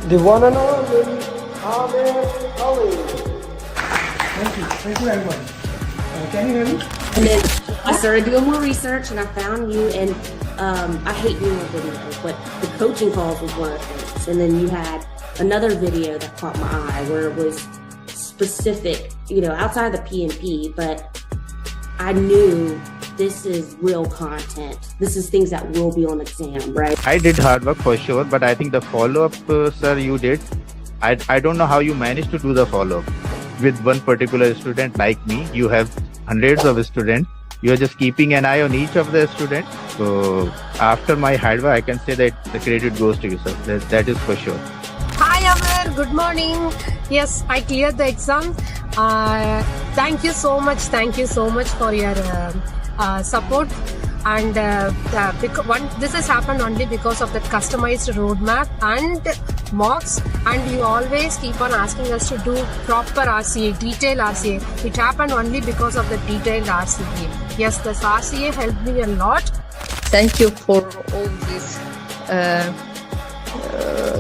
The one and only Ahmed Ali. Thank you very much. Can you hear me? And then I started doing more research and I found you, and I hate doing videos, but the coaching calls was one of the things. And then you had another video that caught my eye where it was specific, outside the PMP, but I knew this is real content. This is things that will be on exam, right? I did hard work for sure, but I think the follow-up, sir, you did. I don't know how you managed to do the follow-up. With one particular student like me, you have hundreds of students. You are just keeping an eye on each of the students. So after my hard work, I can say that the credit goes to you, sir. That is for sure. Hi Amir, good morning. Yes, I cleared the exam. Thank you so much. Thank you so much for your support. And this has happened only because of that customized roadmap and mocks. And you always keep on asking us to do proper RCA, detailed RCA. It happened only because of the detailed RCA. Yes, this RCA helped me a lot. Thank you for all this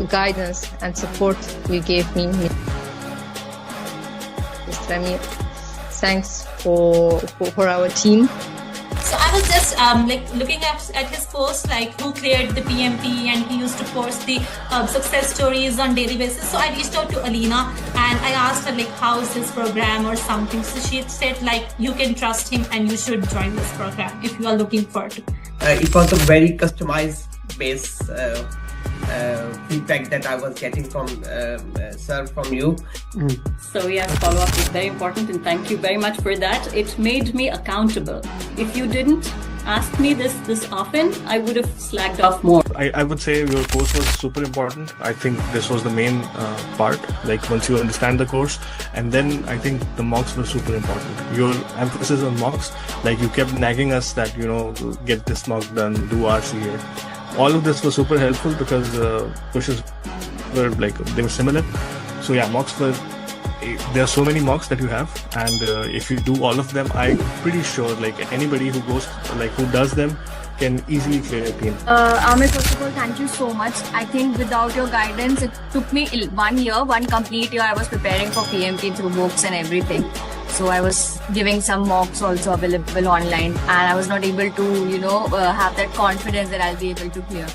guidance and support you gave me, Mr. Amir. Thanks for our team. So I was just looking at his post, like who cleared the PMP, and he used to post the success stories on daily basis. So I reached out to Alina and I asked her how is his program or something. So she said you can trust him and you should join this program if you are looking for it. It was a very customized base feedback that I was getting from sir, from you. So yes, follow-up is very important, and thank you very much for that. It made me accountable. If you didn't ask me this often, I would have slacked off more. I would say your course was super important. I think this was the main part, once you understand the course, and then I think the mocks were super important. Your emphasis on mocks, you kept nagging us that, get this mock done, do RCA. All of this was super helpful because questions were they were similar. So yeah, mocks were, there are so many mocks that you have, and if you do all of them, I'm pretty sure anybody who goes, who does them can easily clear a PMP. Amir, first of all, thank you so much. I think without your guidance, it took me 1 year, one complete year. I was preparing for PMP through books and everything. So I was giving some mocks also available online, and I was not able to, have that confidence that I'll be able to clear.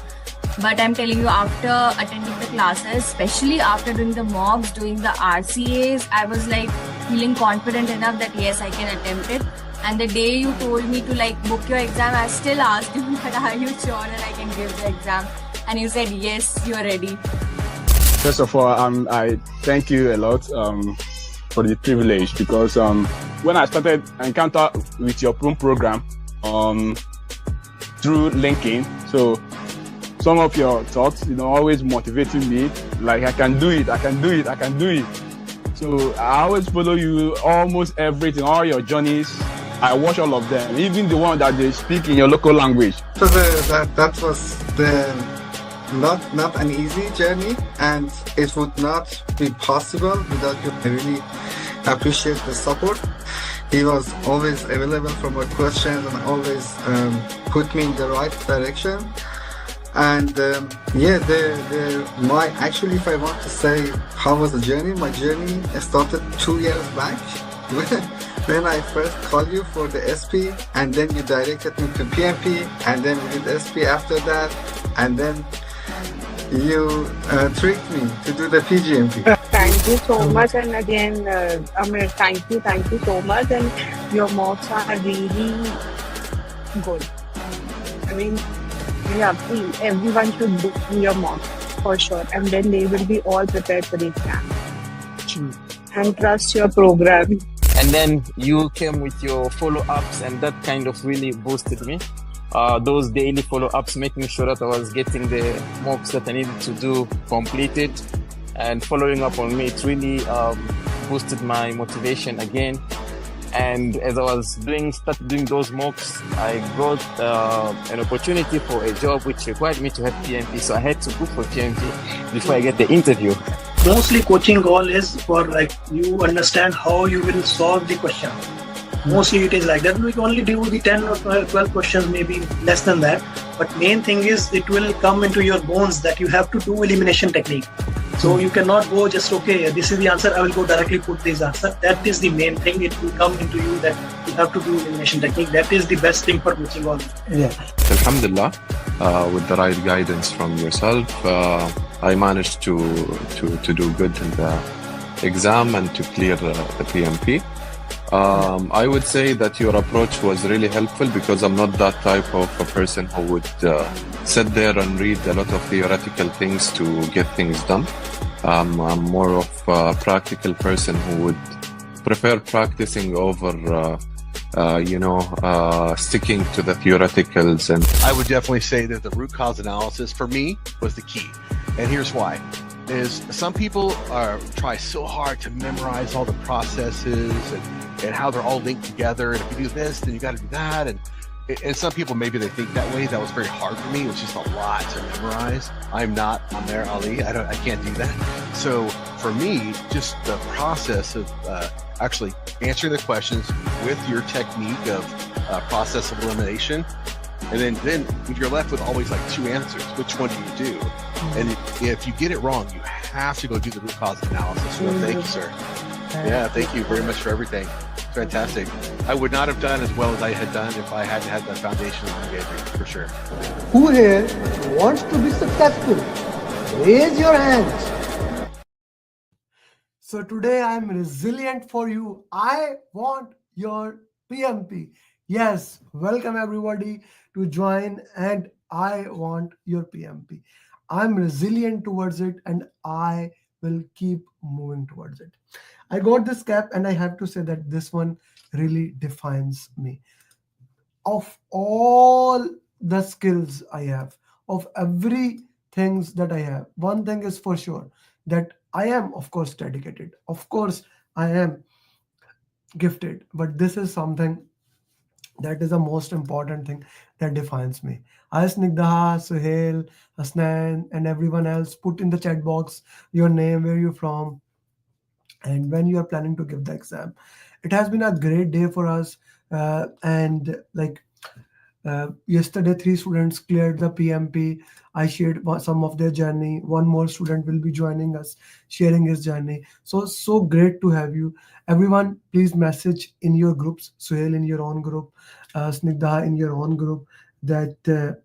But I'm telling you, after attending the classes, especially after doing the mocks, doing the RCAs, I was feeling confident enough that yes, I can attempt it. And the day you told me to book your exam, I still asked you that are you sure that I can give the exam? And you said yes, you're ready. First of all, I thank you a lot for the privilege, because when I started encounter with your program through LinkedIn, so some of your thoughts, always motivating me, I can do it, I can do it, I can do it. So I always follow you, almost everything, all your journeys. I watch all of them, even the one that they speak in your local language. So that was not an easy journey, and it would not be possible without you. I really appreciate the support. He was always available for my questions and always put me in the right direction. And actually, if I want to say how was the journey, my journey started 2 years back when I first called you for the SP, and then you directed me to PMP, and then we did SP after that, and then you tricked me to do the PGMP. Thank you so much, and again, Amir, thank you so much, and your mocks are really good. I mean, everyone should do your mock for sure, and then they will be all prepared for the exam. And trust your program. And then you came with your follow-ups, and that kind of really boosted me. Those daily follow-ups, making sure that I was getting the mocks that I needed to do completed and following up on me, it really boosted my motivation again. And as I was started doing those mocks, I got an opportunity for a job which required me to have PMP. So I had to go for PMP before I get the interview. Mostly coaching goal is for you understand how you will solve the question. Mostly it is like that. We can only do the 10 or 12 questions, maybe less than that. But main thing is it will come into your bones that you have to do elimination technique. So you cannot go just, okay, this is the answer, I will go directly put this answer. That is the main thing. It will come into you that you have to do elimination technique. That is the best thing for coaching all. Yeah. Alhamdulillah, with the right guidance from yourself, I managed to do good in the exam and to clear the PMP. I would say that your approach was really helpful because I'm not that type of a person who would sit there and read a lot of theoretical things to get things done. I'm more of a practical person who would prefer practicing over, sticking to the theoreticals. And I would definitely say that the root cause analysis for me was the key. And here's why. Is some people try so hard to memorize all the processes and how they're all linked together. And if you do this, then you got to do that. And some people, maybe they think that way. That was very hard for me. It was just a lot to memorize. I'm not Amer Ali. I can't do that. So for me, just the process of actually answering the questions with your technique of process of elimination. And then if you're left with always like two answers, which one do you do? And if you get it wrong, you have to go do the root cause analysis. So thank you, sir. Yeah, thank you very much for everything. Fantastic. I would not have done as well as I had done if I hadn't had the foundation that you gave me, for sure. Who here wants to be successful? Raise your hands. So today I'm resilient for you. I want your PMP. Yes, welcome everybody to join, and I want your PMP. I'm resilient towards it and I will keep moving towards it. I got this cap and I have to say that this one really defines me. Of all the skills I have, of every things that I have, one thing is for sure, that I am of course dedicated. Of course I am gifted, but this is something that is the most important thing that defines me. I, Snigdha, Suhail, Hasnan, and everyone else, put in the chat box your name, where you're from, and when you are planning to give the exam. It has been a great day for us, and like yesterday, 3 students cleared the PMP. I shared some of their journey. One more student will be joining us, sharing his journey. So great to have you. Everyone, please message in your groups, Suhail in your own group, Snigdha in your own group, that the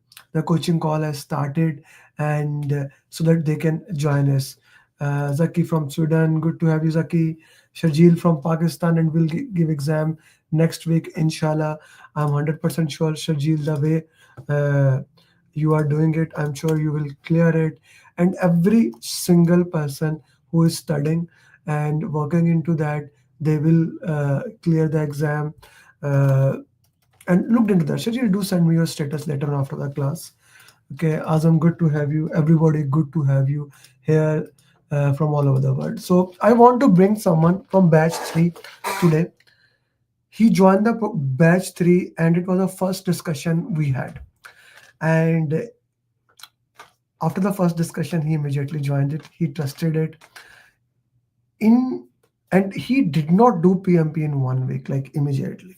coaching call has started, and so that they can join us. Zaki from Sweden, good to have you, Zaki. Shajil from Pakistan, and will give exam next week, inshallah. I'm 100% sure, Shajil, the way you are doing it, I'm sure you will clear it. And every single person who is studying and working into that, they will clear the exam. And looked into that. Shajil, do send me your status later on after the class. Okay, Azam, good to have you. Everybody, good to have you here from all over the world. So I want to bring someone from batch 3 today. He joined the batch 3 and it was the first discussion we had. And after the first discussion, he immediately joined it. He trusted it. And he did not do PMP in 1 week, like immediately.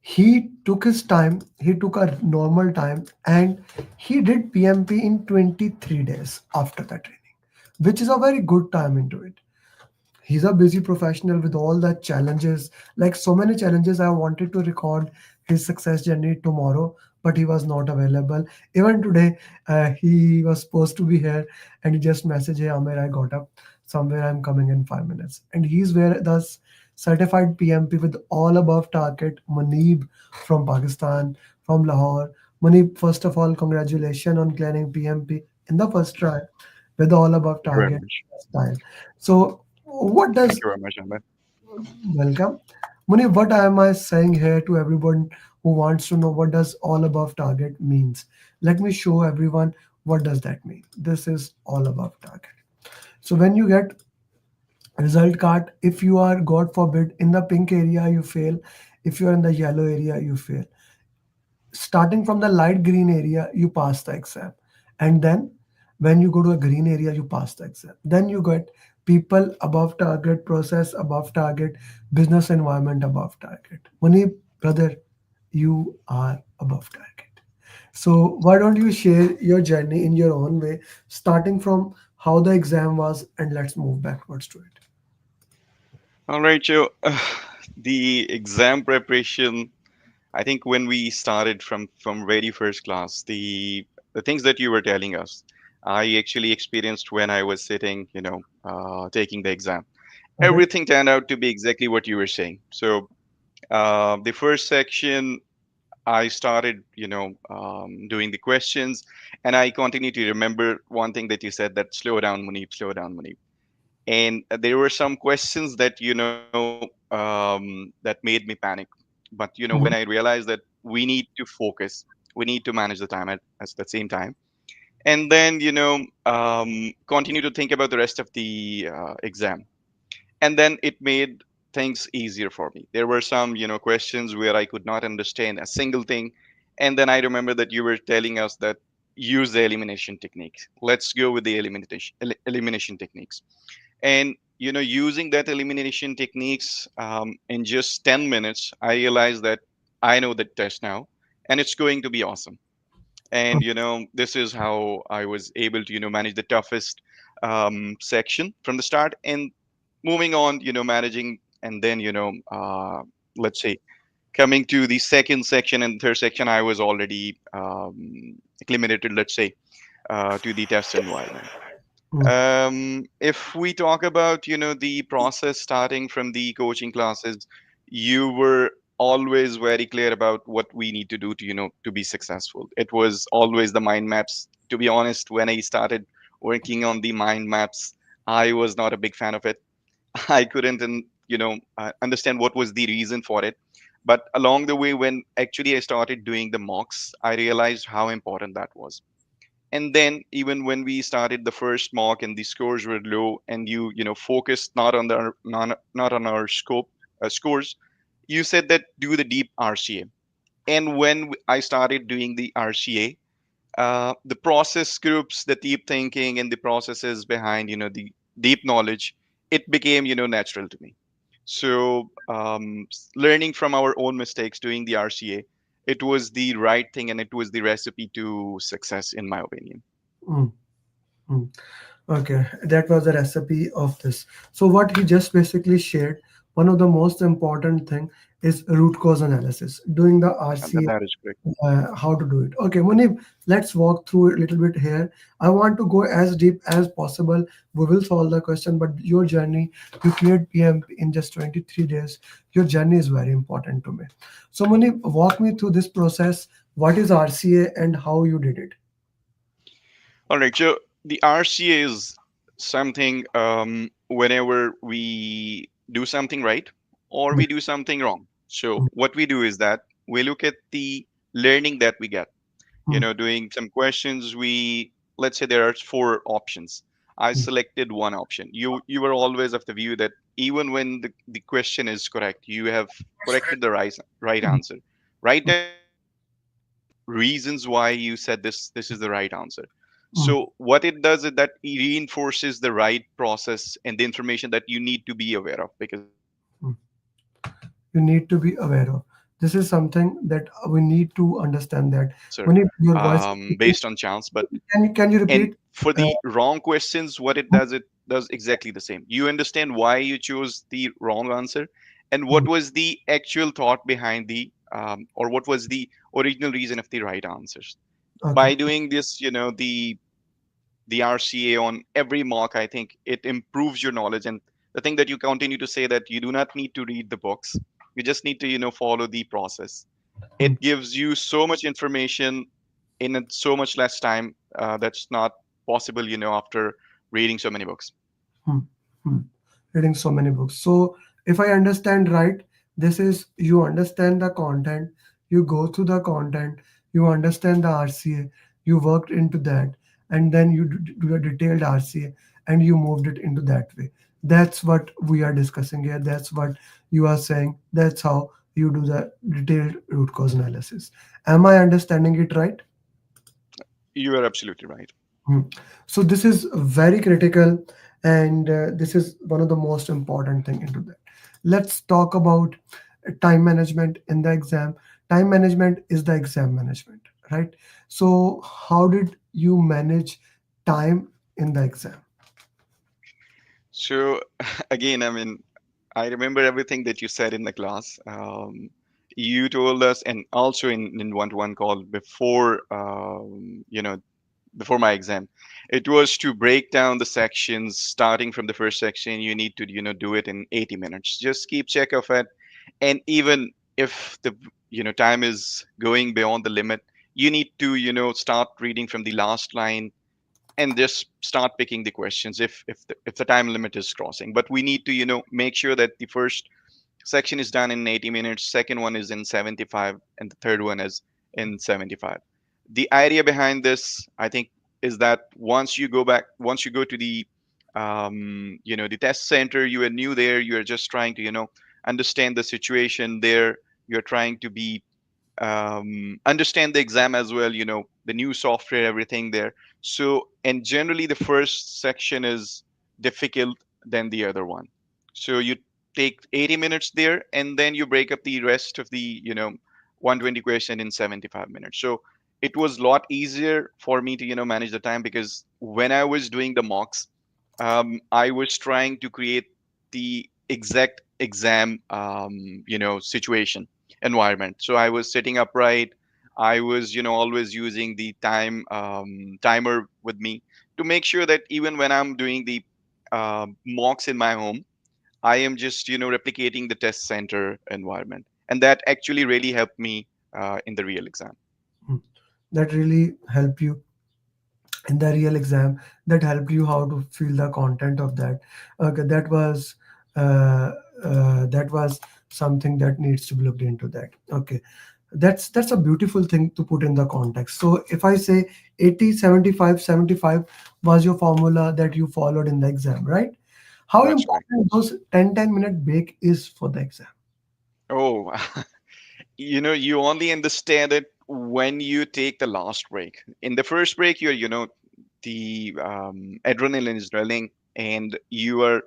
He took his time, he took a normal time, and he did PMP in 23 days after the training, which is a very good time into it. He's a busy professional with all the challenges, like so many challenges. I wanted to record his success journey tomorrow, but he was not available. Even today, he was supposed to be here, and he just messaged, "Hey, Amir, I got up somewhere. I'm coming in 5 minutes." And he's where thus certified PMP with all above target, Muneeb from Pakistan, from Lahore. Muneeb, first of all, congratulations on clearing PMP in the first try with all above Thank you very target much. style. So what Thank does, you very much, Ahmed. welcome. Muneeb, what am I saying here to everyone who wants to know what does all above target means? Let me show everyone what does that mean. This is all above target. So when you get result card, if you are, God forbid, in the pink area, you fail. If you are in the yellow area, you fail. Starting from the light green area, you pass the exam. And then when you go to a green area, you pass the exam. Then you get people above target, process above target, business environment above target. Muneeb, brother, you are above target. So why don't you share your journey in your own way, starting from how the exam was, and let's move backwards to it. All right, Joe. The exam preparation, I think when we started from very first class, the things that you were telling us, I actually experienced when I was sitting, taking the exam. Okay. Everything turned out to be exactly what you were saying. So the first section, I started, doing the questions, and I continue to remember one thing that you said, that slow down, Munib, slow down, Munib. And there were some questions that that made me panic. But when I Mhm. realized that we need to focus, we need to manage the time at the same time, and then continue to think about the rest of the exam, and then it made things easier for me. There were some questions where I could not understand a single thing, and then I remember that you were telling us that use the elimination techniques. Let's go with the elimination techniques. And using that elimination techniques, in just 10 minutes I realized that I know the test now, and it's going to be awesome. And this is how I was able to manage the toughest section from the start, and moving on, managing, and then let's say, coming to the second section and third section, I was already acclimated, let's say, to the test environment. Mm. If we talk about the process starting from the coaching classes, you were always very clear about what we need to do to to be successful. It was always the mind maps. To be honest, when I started working on the mind maps, I was not a big fan of it. I couldn't understand what was the reason for it. But along the way, when actually I started doing the mocks, I realized how important that was. And then even when we started the first mock and the scores were low, and you focused not on our scope scores, you said that do the deep RCA. And when I started doing the RCA, the process groups, the deep thinking, and the processes behind the deep knowledge, it became natural to me. So learning from our own mistakes, doing the RCA, it was the right thing, and it was the recipe to success, in my opinion. Mm. Mm. Okay, that was the recipe of this. So what he just basically shared, one of the most important thing is root cause analysis, doing the And that RCA, that is correct. how to do it. Okay, Munib, let's walk through it a little bit here. I want to go as deep as possible. We will solve the question, but your journey, you cleared PMP in just 23 days. Your journey is very important to me. So Munib, walk me through this process. What is RCA and how you did it? All right. So the RCA is something, whenever we do something right or we do something wrong. So what we do is that we look at the learning that we get. Doing some questions, let's say there are four options. I selected one option. You were always of the view that even when the question is correct, you have corrected the right answer. Write down reasons why you said this is the right answer. Mm. So what it does is that it reinforces the right process and the information that you need to be aware of, because You need to be aware of. This is something that we need to understand that. answer, When your voice, based on chance. But can you and repeat? for Uh, the wrong questions, what it does exactly the same. You understand why you chose the wrong answer, and what mm, was the actual thought behind the or what was the original reason of the right answers. okay. By doing this, the RCA on every mock, I think it improves your knowledge. And the thing that you continue to say, that you do not need to read the books, you just need to follow the process. Mm, It gives you so much information in so much less time. That's not possible, after reading so many books. mm, mm. Reading so many books. So if I understand right, this is you understand the content, you go through the content, you understand the RCA, you worked into that, and then you do a detailed RCA, and you moved it into that way. That's what we are discussing here. That's what you are saying. That's how you do the detailed root cause analysis. Am I understanding it right? You are absolutely right. Hmm. So this is very critical, and this is one of the most important thing into that. Let's talk about time management in the exam. Time management is the exam management, right? So how did you manage time in the exam? So again, I mean, I remember everything that you said in the class. You told us, and also in one-to-one call before, before my exam, it was to break down the sections. Starting from the first section, you need to, do it in 80 minutes. Just keep check of it, and even if the, time is going beyond the limit, you need to, start reading from the last line and just start picking the questions if the time limit is crossing. But we need to, make sure that the first section is done in 80 minutes, second one is in 75, and the third one is in 75. The idea behind this, I think, is that once you go to the the test center, you are new there, you are just trying to, understand the situation there. You're trying to be understand the exam as well, the new software, everything there. So, and generally the first section is difficult than the other one. So you take 80 minutes there, and then you break up the rest of the 120 question in 75 minutes. So it was a lot easier for me to manage the time, because when I was doing the mocks, I was trying to create the exact exam situation environment. So I was sitting upright. I was always using the timer with me to make sure that even when I'm doing the mocks in my home, I am just replicating the test center environment, and that actually really helped me in the real exam. Mm. That really help you in the real exam, that helped you how to feel the content of that. Okay, uh, that was something that needs to be looked into that. Okay, that's a beautiful thing to put in the context. So if I say 80, 75, 75 was your formula that you followed in the exam, right? How That's right. important those 10-minute break is for the exam? Oh, you only understand it when you take the last break. In the first break, you're, the adrenaline is running, and you are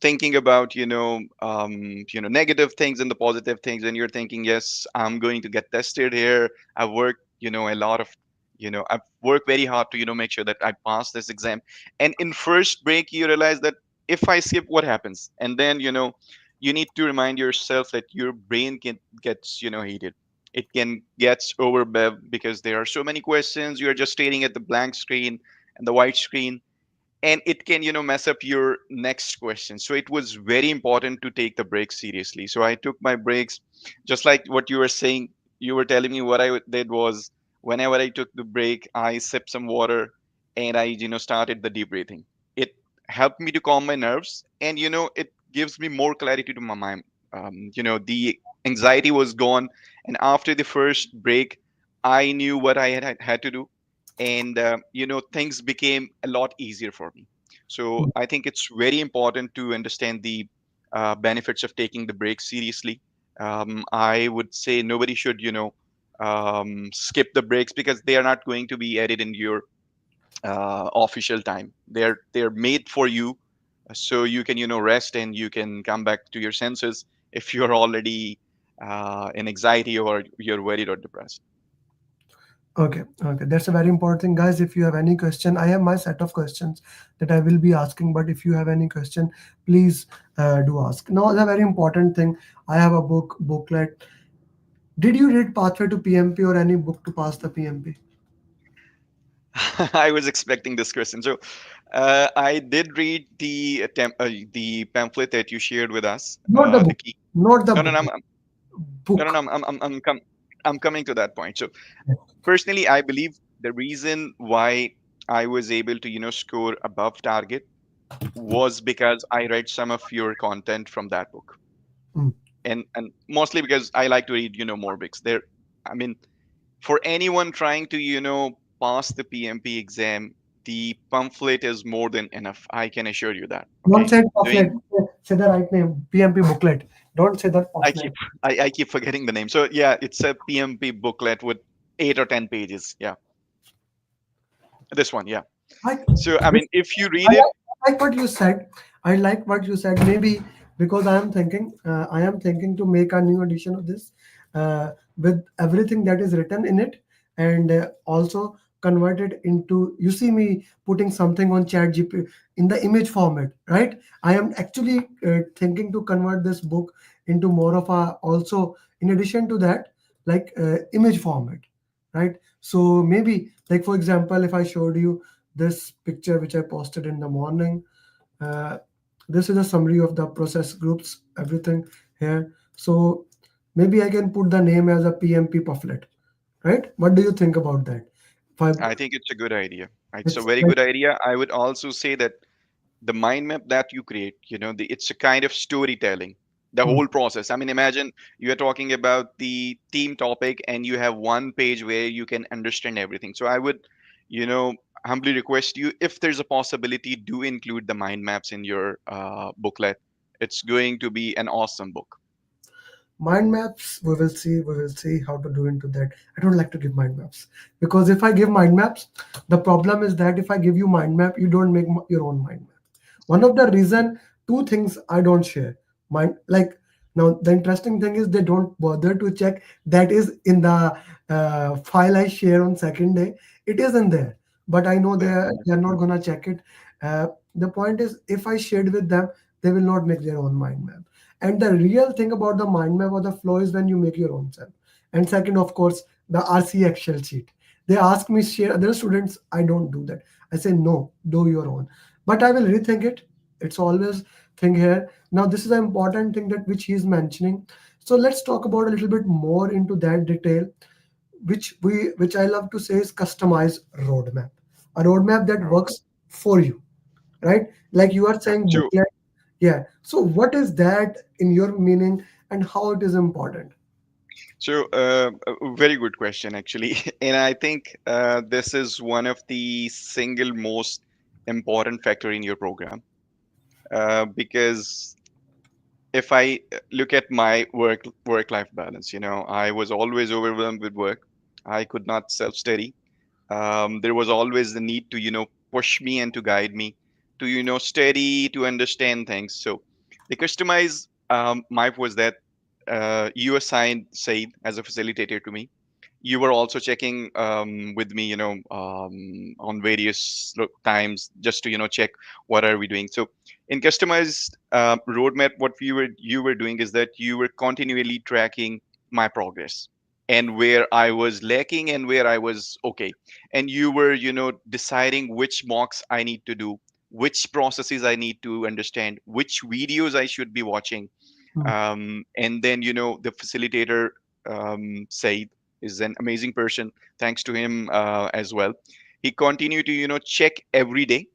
thinking about negative things and the positive things, and you're thinking, yes, I'm going to get tested here. I've worked a lot of I've worked very hard to make sure that I pass this exam. And in first break, you realize that if I skip, what happens? And then you need to remind yourself that your brain can gets heated. It can gets overbev because there are so many questions. You're just staring at the blank screen and the white screen, and it can mess up your next question. So it was very important to take the breaks seriously. So I took my breaks, just like what you were saying. You were telling me what did was, whenever I took the break, I sipped some water, and I started the deep breathing. It helped me to calm my nerves, and it gives me more clarity to my mind. The anxiety was gone, and after the first break, I knew what I had to do, and things became a lot easier for me. So I think it's very important to understand the benefits of taking the break seriously. I would say nobody should skip the breaks, because they are not going to be added in your official time. They're made for you, so you can rest, and you can come back to your senses if you're already in anxiety, or you're worried or depressed. Okay, okay, that's a very important thing, guys. If you have any question, I have my set of questions that I will be asking. But if you have any question, please do ask. Now, the very important thing, I have a booklet. Did you read Pathway to PMP or any book to pass the PMP? I was expecting this question. So, I did read the pamphlet that you shared with us. Not the The book, key. not the No, no, book, no, no, book. I'm coming to that point. So, personally, I believe the reason why I was able to score above target was because I read some of your content from that book, Mm. and mostly because I like to read more books. I mean, for anyone trying to pass the PMP exam, the pamphlet is more than enough. I can assure you that. Don't Okay, say pamphlet. doing Say the right name. PMP booklet. Don't say that I pamphlet. keep I keep forgetting the name. So yeah, it's a PMP booklet with 8 or 10 pages. Yeah, this one. Yeah. I, So I this, mean, if you I read it, like, I like what you said. I like what you said. Maybe because I am thinking to make a new edition of this with everything that is written in it, and also convert it into, you see me putting something on chat gp in the image format, right? I am actually thinking to convert this book into more of a, also in addition to that, like image format, right? So maybe, like for example, if I showed you this picture which I posted in the morning, uh, this is a summary of the process groups, everything here. So maybe I can put the name as a PMP pufflet, right? What do you think about that? If I, I think it's a good idea. It's a it's very like, good idea. I would also say that the mind map that you create, it's a kind of storytelling, the hmm. whole process. I mean, imagine you are talking about the team topic and you have one page where you can understand everything. So I would, you know humbly request you, if there's a possibility, do include the mind maps in your booklet. It's going to be an awesome book. Mind maps, we will see how to do into that. I don't like to give mind maps, because if I give mind maps, the problem is that if I give you mind map, you don't make your own mind map. One of the reason, two things I don't share mind, like, now the interesting thing is they don't bother to check that is in the file I share on second day. It is in there, but I know they're not gonna check it. The point is, if I shared with them, they will not make their own mind map. And the real thing about the mind map or the flow is when you make your own self. And second, of course, the RC Excel sheet. They ask me share other students. I don't do that. I say no, do your own. But I will rethink it. It's always thing here. Now this is an important thing that which he is mentioning. So let's talk about a little bit more into that detail, which I love to say is customized roadmap. A roadmap that works for you, right? Like you are saying So booklet. Yeah. So what is that in your meaning and how it is important? a very good question, actually. And I think this is one of the single most important factor in your program, because if I look at my work life balance, I was always overwhelmed with work. I could not self study. There was always the need to push me and to guide me to study, to understand things. So the customize map was that you assigned Said as a facilitator to me. You were also checking with me, on various times, just to check what are we doing. So in customized roadmap, what you were doing is that you were continually tracking my progress, and where I was lacking and where I was okay. And you were deciding which mocks I need to do, which processes I need to understand, which videos I should be watching. Hmm. And then the facilitator, Said, is an amazing person. Thanks to him as well. He continued to check every day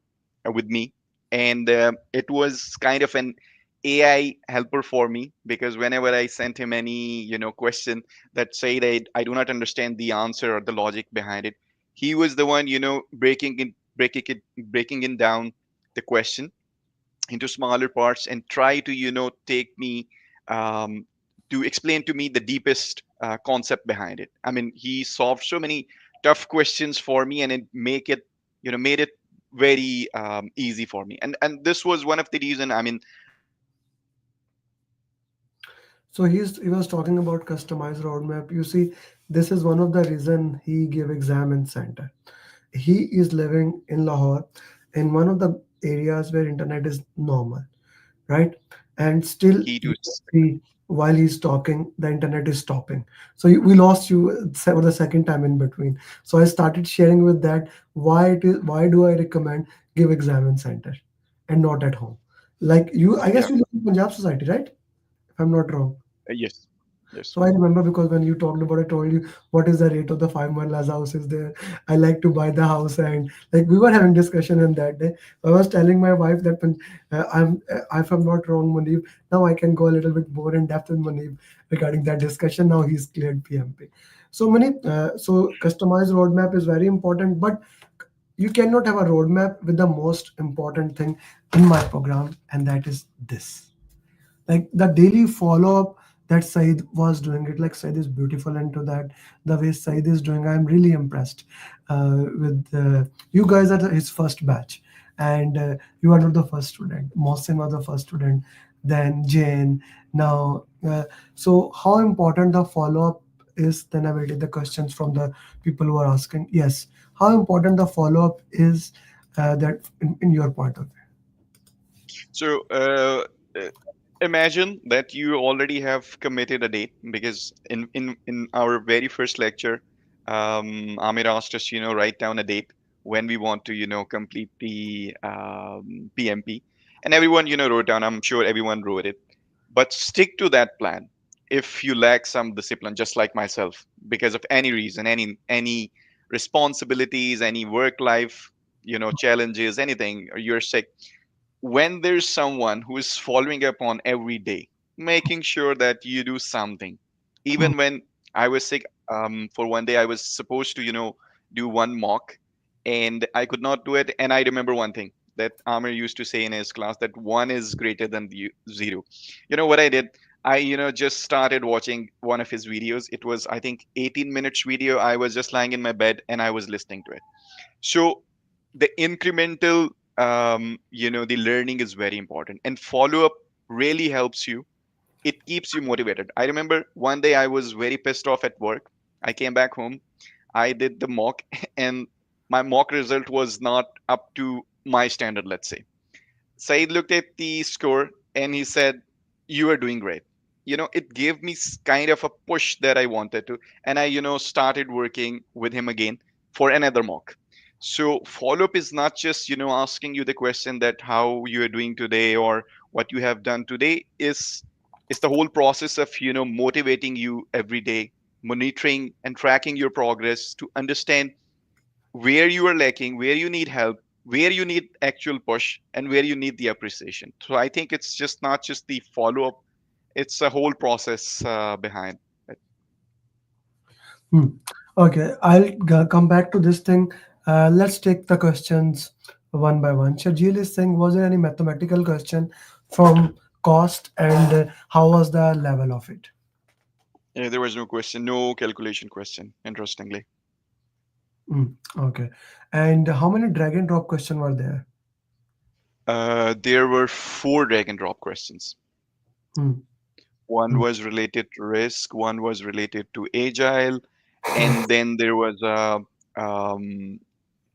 with me, and it was kind of an AI helper for me, because whenever I sent him any question that say that I do not understand the answer or the logic behind it, he was the one breaking it down, the question into smaller parts, and try to take me, um, to explain to me the deepest concept behind it. I mean, he solved so many tough questions for me, and it made it very easy for me. And this was one of the reason, I mean, So he was talking about customized roadmap. You see, this is one of the reason he gave exam in center. He is living in Lahore, in one of the areas where internet is normal, right? And still, he you too. can see while he's talking, the internet is stopping. So we lost you for the second time in between. So I started sharing with that why it is, why do I recommend give exam in center and not at home? Like you, I Yeah. guess you live in Punjab society, right? If I'm not wrong. Yes. Yes. So I remember because when you talked about, I told you what is the rate of the 5 Marlas houses there. I like to buy the house, and like we were having discussion in that day. I was telling my wife that when if I'm not wrong, Munib, now I can go a little bit more in depth with Munib regarding that discussion. Now he's cleared PMP. So Munib, so customized roadmap is very important, but you cannot have a roadmap with the most important thing in my program, and that is this, like the daily follow-up that Said was doing it. Like Said is beautiful into that. The way Said is doing, I'm really impressed with you guys are his first batch, and you are not the first student. Mohsin was the first student, then Jane. Now, so how important the follow-up is? Then I will take the questions from the people who are asking. Yes, how important the follow up is, that in your point of view. So uh, imagine that you already have committed a date, because in our very first lecture, Amir asked us, write down a date when we want to, complete the PMP, and everyone, wrote down. I'm sure everyone wrote it, but stick to that plan. If you lack some discipline, just like myself, because of any reason, any responsibilities, any work life, challenges, anything, or you're sick, when there's someone who is following up on every day, making sure that you do something. Even when I was sick, for one day I was supposed to, do one mock, and I could not do it. And I remember one thing that Amir used to say in his class, that one is greater than the zero. You know what I did? I, just started watching one of his videos. It was, I think, 18 minutes video. I was just lying in my bed and I was listening to it. So the incremental, the learning is very important, and follow up really helps you. It keeps you motivated. I remember one day I was very pissed off at work. I came back home, I did the mock, and my mock result was not up to my standard, let's say. Said looked at the score and he said, "You are doing great." It gave me kind of a push that I wanted to. And I, started working with him again for another mock. So follow up is not just, asking you the question that how you are doing today or what you have done today. Is the whole process of, motivating you every day, monitoring and tracking your progress to understand where you are lacking, where you need help, where you need actual push, and where you need the appreciation. So I think it's just not just the follow up; it's a whole process behind it. Hmm. Okay, I'll come back to this thing. Let's take the questions one by one. Shajil is saying, was there any mathematical question from cost, and how was the level of it? There was no question, no calculation question. Interestingly, Okay, and how many drag and drop question were there? there were four drag and drop questions. Hmm. One was related to risk, one was related to agile, and then there was a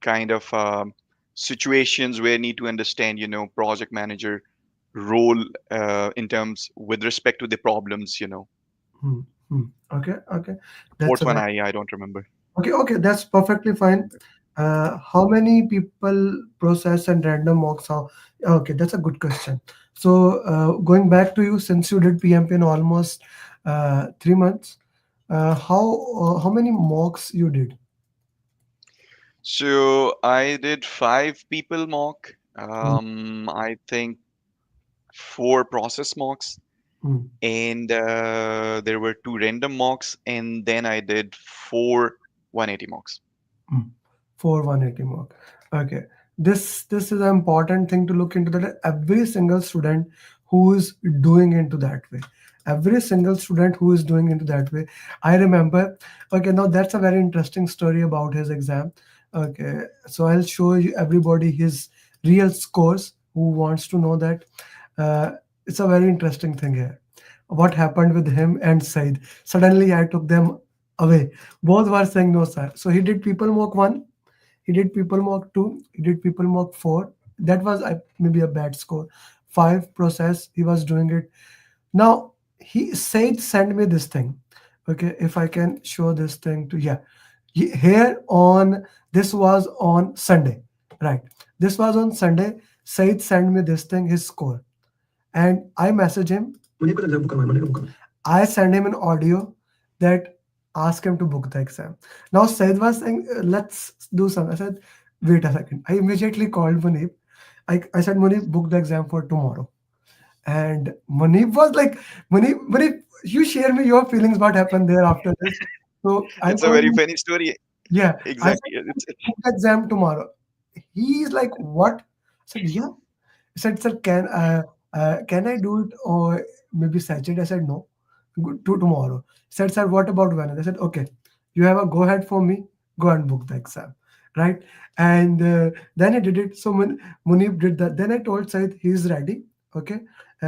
kind of situations where you need to understand, project manager role in terms with respect to the problems. Hmm. Hmm. Okay, okay, that's Fourth a one, very I don't remember. okay. Okay, that's perfectly fine. How many people process and random mocks? How? Okay, that's a good question. So, going back to you, since you did PMP in almost 3 months, how many mocks you did? So I did five people mock. Hmm. I think four process mocks, Hmm. and there were two random mocks, and then I did four 180 mocks. Mm. For 180 mark. Okay. This is an important thing to look into, that every single student who is doing into that way. Every single student who is doing into that way. I remember, okay, now that's a very interesting story about his exam. Okay. So I'll show you everybody his real scores who wants to know that. Uh, it's a very interesting thing here. What happened with him and Said? Suddenly I took them away. Both were saying no, sir. So he did people mock one, he did people mock two, he did people mock four. That was maybe a bad score. Five process, he was doing it. Now he said, send me this thing. Okay, if I can show this thing to, yeah. Here on, this was on Sunday, right? This was on Sunday. Said send me this thing, his score, and I message him. I send him an audio that ask him to book the exam. Now Said was saying, let's do something. I said, wait a second. I immediately called Munib. I said, Munib, book the exam for tomorrow. And Munib was like, Munib, you share me your feelings, what happened there after this. So I It's a told very him, funny story. yeah, I said, Exactly. book the exam tomorrow. He's like, what? I said, yeah. He said, sir, can I do it or maybe Saturday? I said, no, to tomorrow. He said, sir, what about Wednesday? I said, okay, you have a go ahead for me, go and book the exam, right? And then he did it. So Munib did that. Then I told Said he's ready, okay,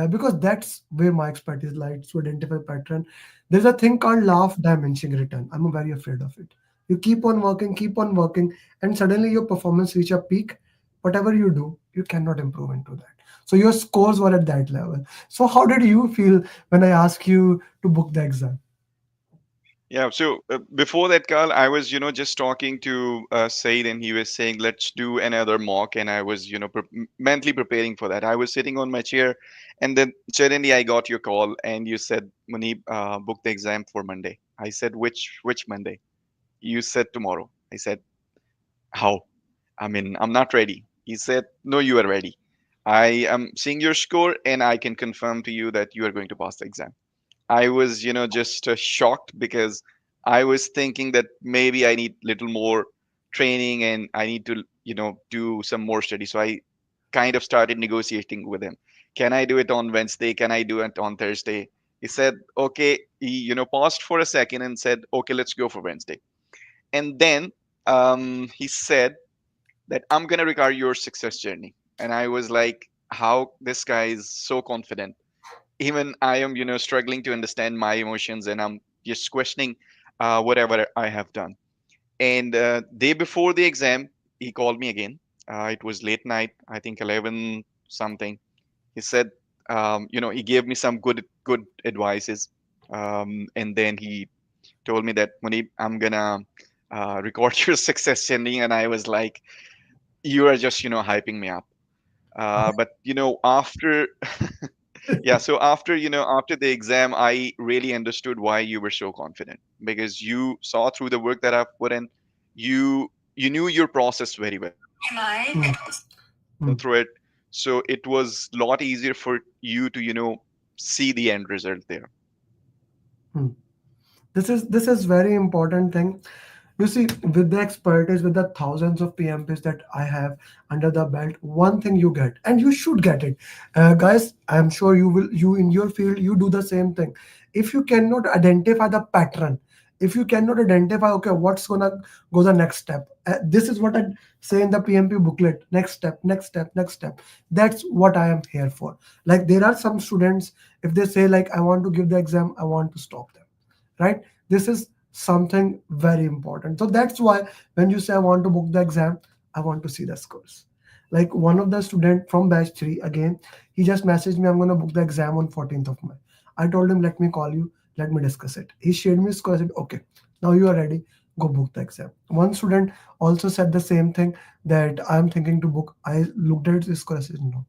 because that's where my expertise lies, to identify pattern. There's a thing called laugh dimension return. I'm very afraid of it. You keep on working, and suddenly your performance reach a peak. Whatever you do, you cannot improve into that. So your scores were at that level. So how did you feel when I asked you to book the exam? Yeah, so before that, Carl, I was, just talking to Said, and he was saying, let's do another mock. And I was, mentally preparing for that. I was sitting on my chair, and then suddenly I got your call, and you said, Munib, book the exam for Monday. I said, which Monday? You said tomorrow. I said, how? I mean, I'm not ready. He said, no, you are ready. I am seeing your score, and I can confirm to you that you are going to pass the exam. I was, just shocked because I was thinking that maybe I need little more training and I need to, do some more study. So I kind of started negotiating with him. Can I do it on Wednesday? Can I do it on Thursday? He said, okay. He, paused for a second and said, okay, let's go for Wednesday. And then he said that I'm going to record your success journey. And I was like, how this guy is so confident. Even I am, struggling to understand my emotions, and I'm just questioning whatever I have done. And day before the exam, he called me again. It was late night, I think 11 something. He said, he gave me some good advices, and then he told me that, Munib, I'm gonna record your success journey. And I was like, you are just, hyping me up. But after yeah, so after after the exam, I really understood why you were so confident, because you saw through the work that I've put in. You knew your process very well. Mm, mm, Through it, so it was a lot easier for you to see the end result there. mm. This is very important thing. You see, with the expertise, with the thousands of PMPs that I have under the belt, one thing you get, and you should get it, guys. I'm sure you will. You in your field, you do the same thing. If you cannot identify the pattern, if you cannot identify, okay, what's gonna go the next step. This is what I say in the PMP booklet. Next step, next step, next step. That's what I am here for. Like there are some students, if they say like I want to give the exam, I want to stop them, right? This is something very important. So that's why when you say I want to book the exam, I want to see the scores. Like one of the student from batch 3, again, he just messaged me, I'm going to book the exam on 14th of May. I told him, let me call you, let me discuss it. He shared me his score. I said, okay, now you are ready, go book the exam. One student also said the same thing, that I'm thinking to book. I looked at his score. I said, no,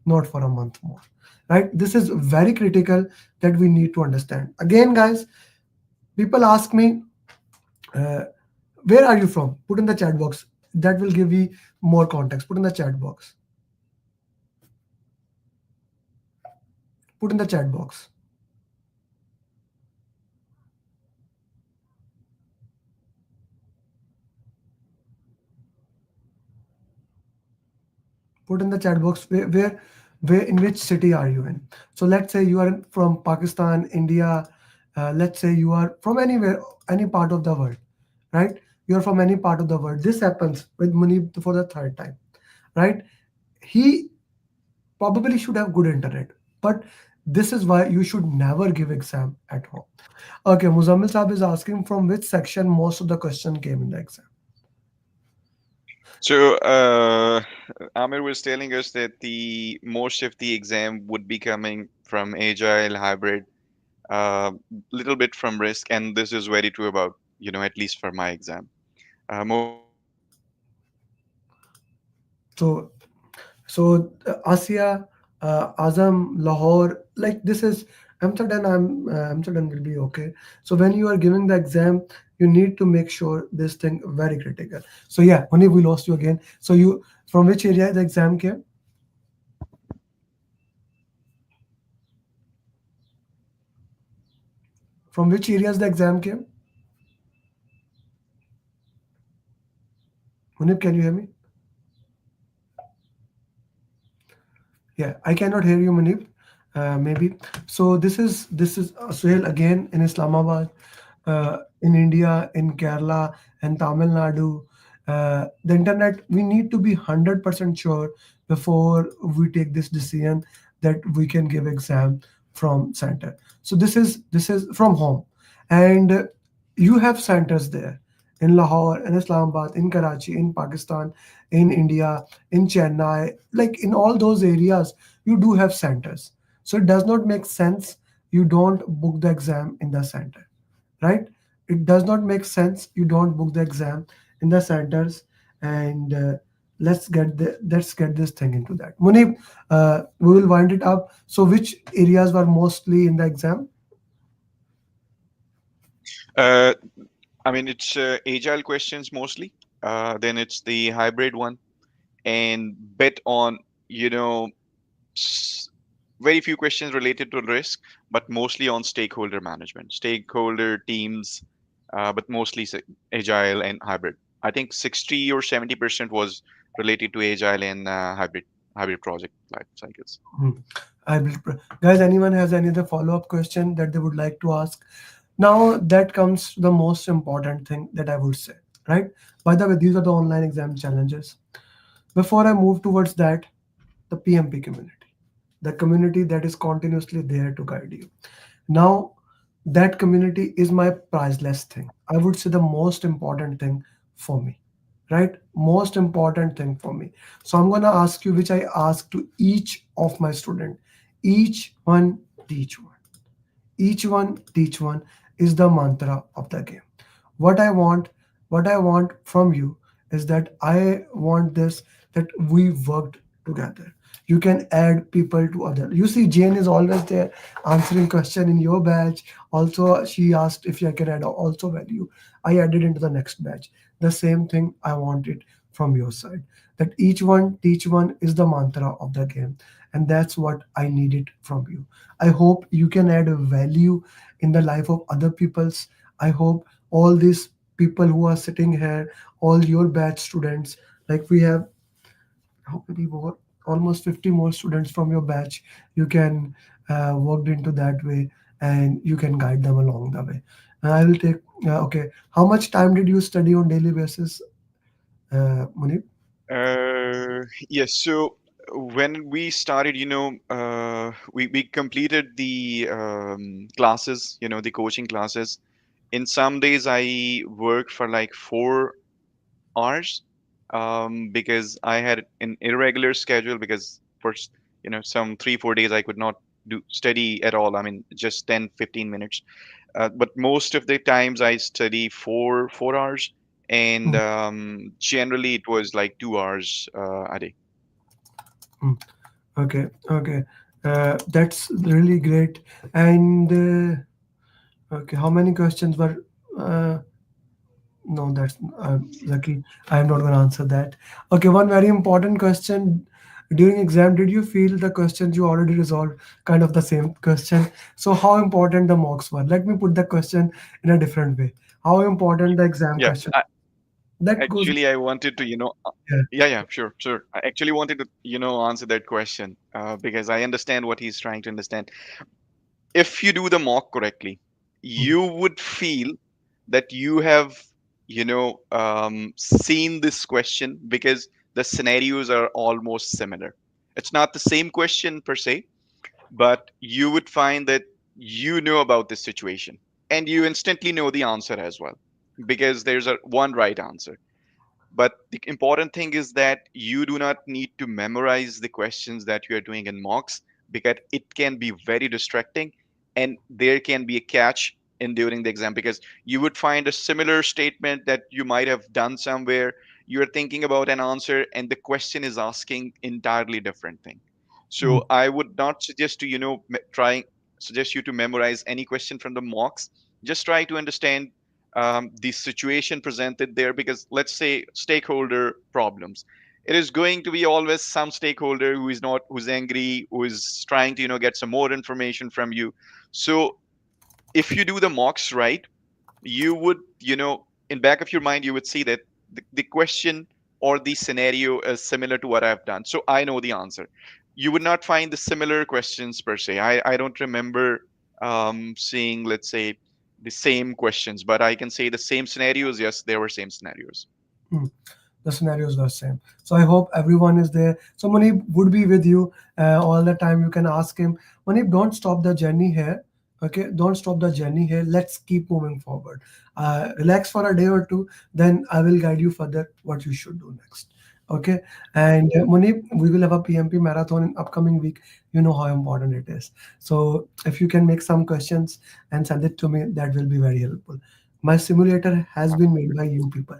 not for a month more, right? This is very critical that we need to understand. Again, guys, people ask me, uh, where are you from? Put in the chat box. That will give you more context. Put in the chat box. Put in the chat box. Put in the chat box where in which city are you in. So let's say you are from Pakistan, India. Let's say you are from anywhere, any part of the world, right? You are from any part of the world. This happens with Munib for the third time, right? He probably should have good internet, but this is why you should never give exam at home. Okay, Muzammil Saab is asking from which section most of the question came in the exam. So Amir was telling us that the most of the exam would be coming from agile, hybrid, little bit from risk, and this is very true about at least for my exam. Most of the exam would be coming from So Asia, Azam, Lahore, like this is Amsterdam. Amsterdam will be okay. So when you are giving the exam, you need to make sure this thing very critical. So yeah, only we lost you again. So you from which area the exam came? From which areas the exam came? Munib, can you hear me? Yeah, I cannot hear you, Manip. Maybe. So this is Suhail again in Islamabad, in India, in Kerala, and Tamil Nadu. The internet. We need to be 100% sure before we take this decision that we can give exam from center. So this is from home, and you have centers there. in Lahore, in Islamabad, in Karachi, in Pakistan, in India, in Chennai, like in all those areas, you do have centers. So it does not make sense you don't book the exam in the center, right? It does not make sense you don't book the exam in the centers. And let's get this thing into that. Munib, we will wind it up. So which areas were mostly in the exam? Uh, I mean, it's agile questions mostly. Then it's the hybrid one, and bet on you know s- very few questions related to risk, but mostly on stakeholder management, stakeholder teams, but mostly agile and hybrid. I think 60 or 70% was related to agile and hybrid project life cycles. Hmm. Guys, anyone has any other follow-up question that they would like to ask? Now that comes to the most important thing that I would say, right? By the way, these are the online exam challenges. Before I move towards that, the PMP community, the community that is continuously there to guide you. Now, that community is my priceless thing. I would say the most important thing for me, right? Most important thing for me. So I'm gonna ask you, which I ask to each of my student, each one teach one. Each one teach one is the mantra of the game. What I want, what I want from you is that I want this, that we worked together. You can add people to other. You see, Jane is always there answering question in your batch. Also, she asked if I can add also value. I added into the next batch. The same thing I wanted from your side. That each one teach one is the mantra of the game, and that's what I needed from you. I hope you can add a value in the life of other people's. I hope all these people who are sitting here, all your batch students, like we have how many more? Almost 50 more students from your batch. You can work into that way, and you can guide them along the way. I will take. Okay, how much time did you study on daily basis, Munib? Yes. So when we started, we completed the classes, the coaching classes. In some days, I worked for like 4 hours because I had an irregular schedule because for some 3 4 days I could not do study at all. I mean, just 10 15 minutes. But most of the times I study 4 hours, and Mm, generally it was like 2 hours a day. mm. Okay, okay. That's really great. And okay, how many questions were? Uh, no, that's lucky. I am not going to answer that. Okay, one very important question. During exam, did you feel the questions you already resolved kind of the same question? So, how important the mocks were? Let me put the question in a different way. How important the exam Yeah, question? That goes. actually I wanted to Yeah. yeah, sure. I actually wanted to answer that question because I understand what he's trying to understand. If you do the mock correctly, Mm, you would feel that you have seen this question because the scenarios are almost similar. It's not the same question per se, but you would find that you know about this situation and you instantly know the answer as well because there's a one right answer. But the important thing is that you do not need to memorize the questions that you are doing in mocks because it can be very distracting, and there can be a catch in during the exam because you would find a similar statement that you might have done somewhere. You're thinking about an answer and the question is asking entirely different thing. mm, So I would not suggest to trying suggest you to memorize any question from the mocks. Just try to understand the situation presented there, because let's say stakeholder problems, it is going to be always some stakeholder who's angry, who is trying to get some more information from you. So if you do the mocks right, you would in back of your mind you would see that the question or the scenario is similar to what I've done, so I know the answer. You would not find the similar questions per se. I don't remember seeing, let's say, the same questions, but I can say the same scenarios. Yes, there were same scenarios. mm. The scenarios were same. So I hope everyone is there. So Manip would be with you all the time. You can ask him, Manip, don't stop the journey here. Okay, don't stop the journey here. Let's keep moving forward. Relax for a day or two, then I will guide you further what you should do next. Okay, and Munib, we will have a PMP marathon in upcoming week. You know how important it is. So if you can make some questions and send it to me, that will be very helpful. My simulator has been made by you people.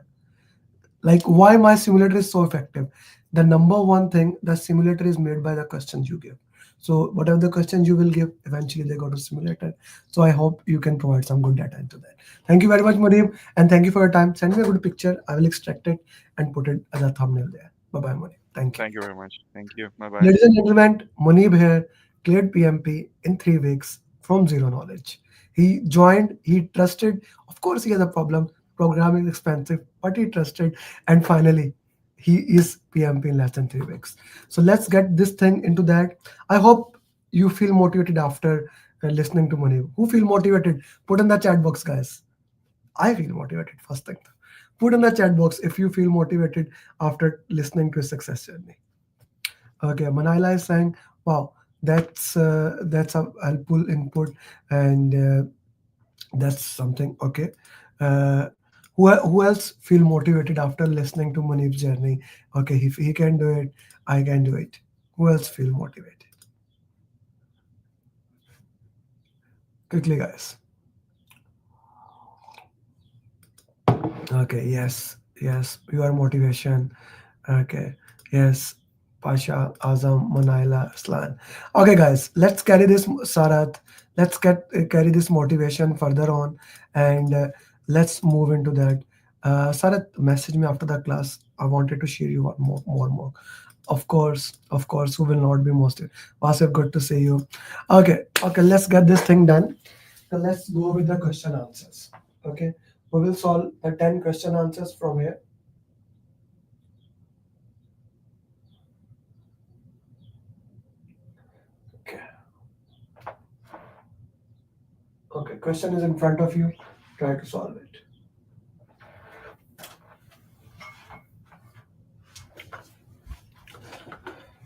Like, why my simulator is so effective? The number one thing, the simulator is made by the questions you give. So whatever the questions you will give, eventually they go to simulator. So I hope you can provide some good data into that. Thank you very much, Muneeb, and thank you for your time. Send me a good picture. I will extract it and put it as a thumbnail there. Bye bye, Muneeb. Thank you. Thank you very much. Thank you. Bye bye. Ladies and gentlemen, Munib here cleared PMP in 3 weeks from zero knowledge. He joined, he trusted. Of course, he has a problem. Programming is expensive, but he trusted. And finally, he is PMP in less than 3 weeks. So let's get this thing into that. I hope you feel motivated after listening to Munib. Who feel motivated? Put in the chat box, guys. I feel motivated, first thing. Put in the chat box if you feel motivated after listening to his success journey. Okay, Manila is saying, "Wow, that's a helpful input, and that's something." Okay, uh, who else feel motivated after listening to Manip's journey? Okay, if he can do it, I can do it. Who else feel motivated? Quickly, guys. Okay, yes, yes, your motivation. Okay, yes, Pasha, Azam, Manaila, Aslan. Okay, guys, let's carry this, Sarat. Let's carry this motivation further on, and let's move into that. Sarat, message me after the class. I wanted to share you one more. Of course, who will not be most? Wasif, good to see you. Okay, let's get this thing done. So let's go with the question answers. Okay, we will solve the 10 question answers from here. Okay. Okay, question is in front of you. Try to solve it.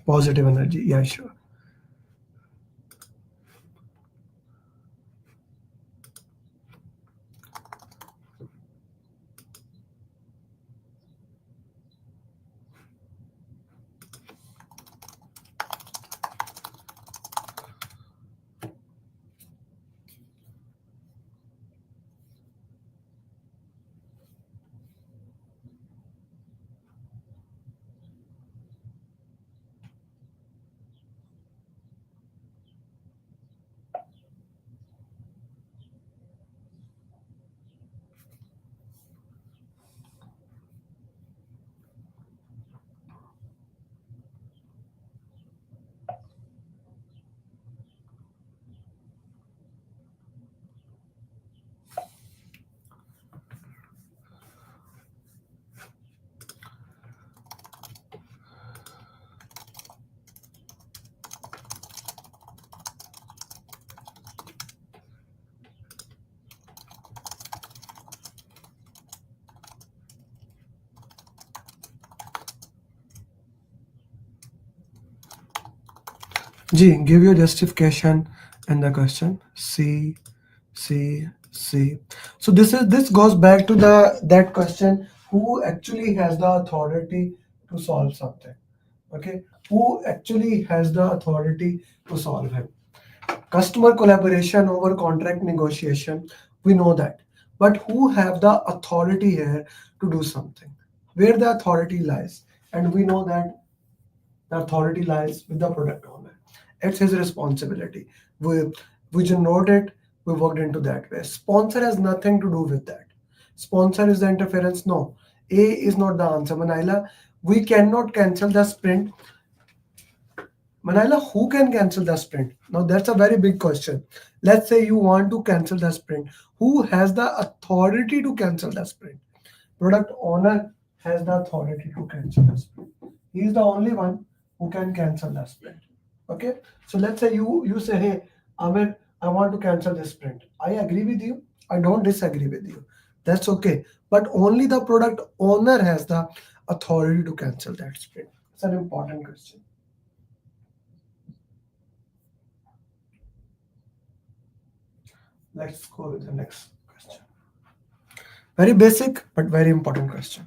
Positive energy. Yeah, sure. G, give your justification in the question. C. So this goes back to the that question. Who actually has the authority to solve something? Okay, who actually has the authority to solve it? Customer collaboration over contract negotiation. We know that, but who have the authority here to do something? Where the authority lies, and we know that the authority lies with the product owner. It's his responsibility. We generated, we worked into that way. Sponsor has nothing to do with that. Sponsor is the interference. No, A is not the answer. Manila, we cannot cancel the sprint. Manila, who can cancel the sprint? Now that's a very big question. Let's say you want to cancel the sprint. Who has the authority to cancel the sprint? Product owner has the authority to cancel the sprint. He is the only one who can cancel the sprint. Okay. So let's say you say, hey, Amir, I want to cancel this sprint. I agree with you. I don't disagree with you. That's okay. But only the product owner has the authority to cancel that sprint. It's an important question. Let's go with the next question. Very basic, but very important question.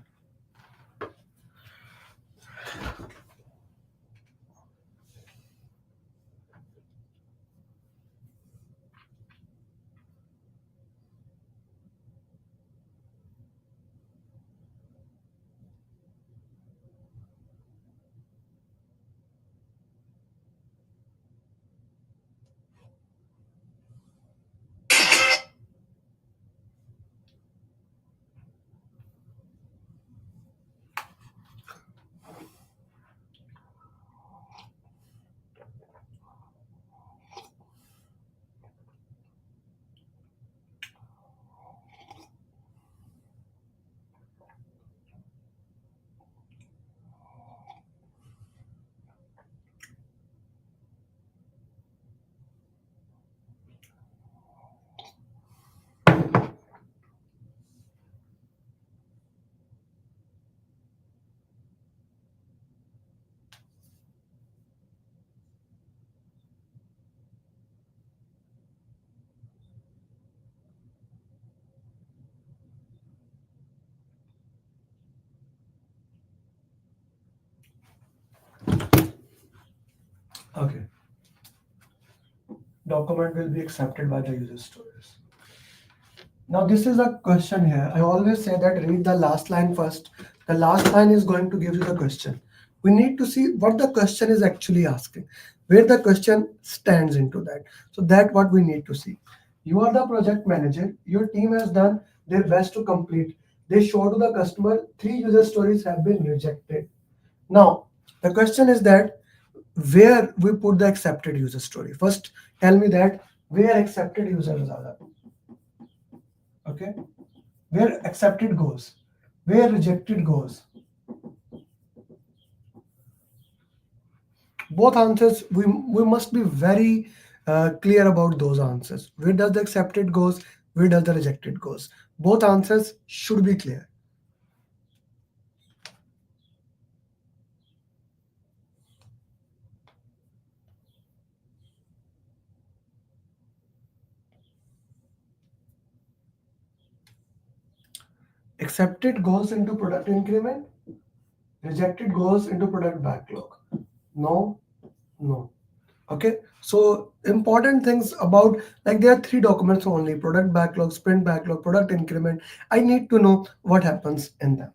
Okay. Document will be accepted by the user stories. Now this is a question here. I always say that read the last line first. The last line is going to give you the question. We need to see what the question is actually asking, where the question stands into that. So that's what we need to see. You are the project manager. Your team has done their best to complete. They show to the customer 3 user stories have been rejected. Now the question is that where we put the accepted user story. First, tell me that where accepted users are there. Okay, where accepted goes, where rejected goes. Both answers, we must be very clear about those answers. Where does the accepted goes, where does the rejected goes. Both answers should be clear. Accepted goes into product increment, rejected goes into product backlog. No, no. Okay, so important things about, like, there are 3 documents only: product backlog, sprint backlog, product increment. I need to know what happens in them.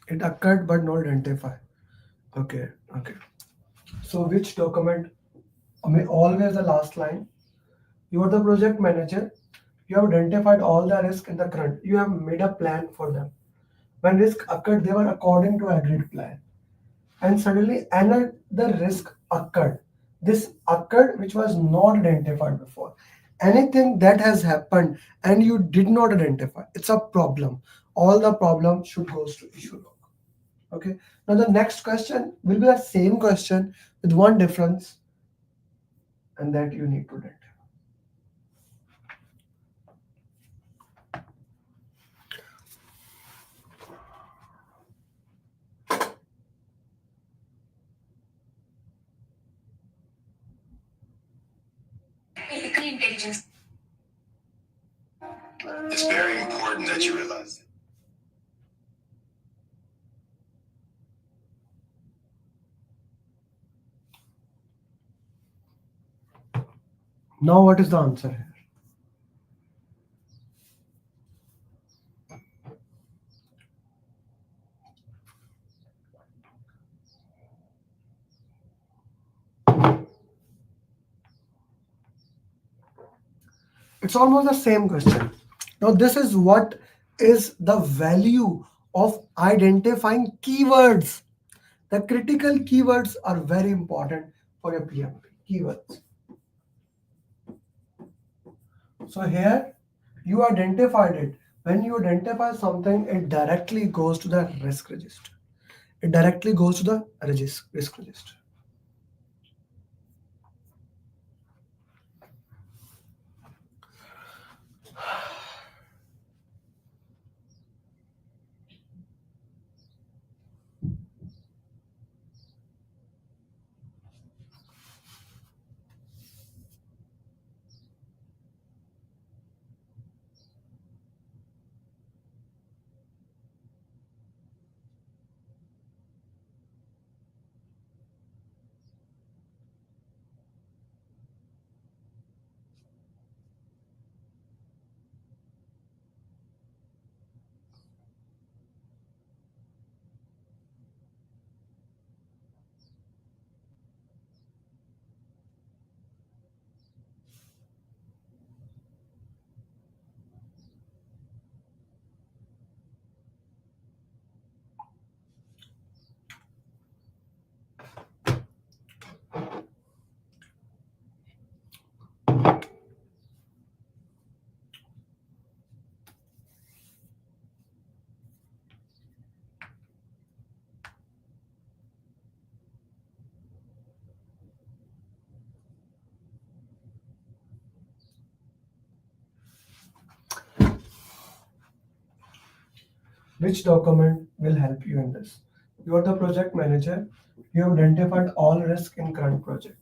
It occurred but not identified. Okay, okay. So which document? I mean, always the last line. You are the project manager. You have identified all the risk in the current. You have made a plan for them. When risk occurred, they were according to agreed plan. And suddenly another risk occurred. This occurred which was not identified before. Anything that has happened and you did not identify, it's a problem. All the problem should goes to issue log. Okay. Now the next question will be the same question with one difference, and that you need to identify. Intelligence. It's very important that you realize. Now what is the answer here? It's almost the same question. Now this is what is the value of identifying keywords. The critical keywords are very important for your PMP. Keywords. So here you identified it. When you identify something, it directly goes to the risk register. It directly goes to the risk register. Which document will help you in this? You are the project manager. You have identified all risk in current project.